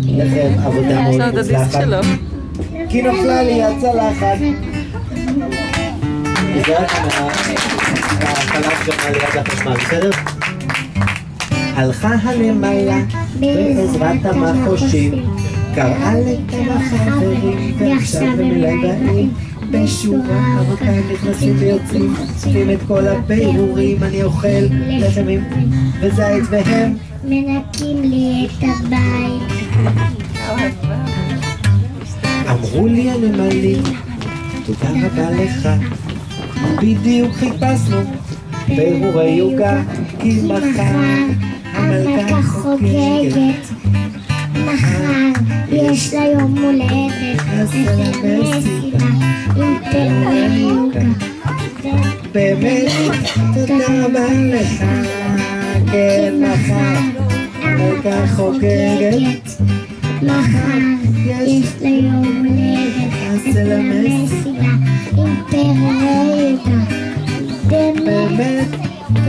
לכם עבודה מאוד מוצלחת. כי נפלה לי הצלחת. וזה רק מהחלק של עליית החשמל, בסדר? הלכה הנמלה בעזרת המחושים, קראה לכמה חברים, ועכשיו הם אליי באים בשורה, רבותיי נכנסים ויוצאים, עושים את כל הפירורים, אני אוכל לחמים וזית והם מנקים לי את הבית. אמרו לי הנמלים, תודה רבה לך, בדיוק חיפשנו פירורי יוגה, כי מחר המלכה חוגגת, מחר יש לה יום הולדת, נעשה לה מסיבה עם פירורי יוגה. באמת תודה רבה לך, כן מחר המלכה חוגגת, מחר יש לה יום הולדת, נעשה לה מסיבה עם פירורי יוגה. באמת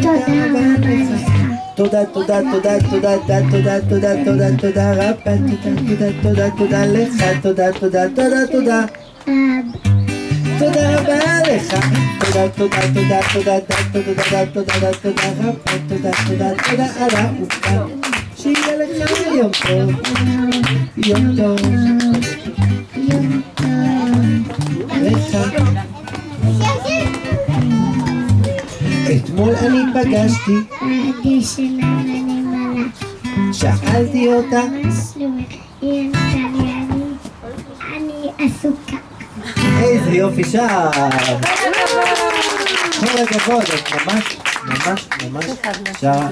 תודה רבה לך. תודה, תודה, תודה, תודה, תודה, תודה, תודה, תודה רבה, תודה, תודה, תודה לך, תודה, תודה, תודה, תודה. תודה רבה לך. תודה, תודה, תודה, תודה, תודה, תודה, תודה רבה, תודה, תודה, תודה על העובדה. שיהיה לך יום טוב, יום טוב, יום טוב לך. אתמול אני פגשתי הגשם על הנמלה, שאלתי אותה היא ענתה לי אני עסוקה. איזה יופי שם! כל הכבוד, את ממש ממש ממש שרה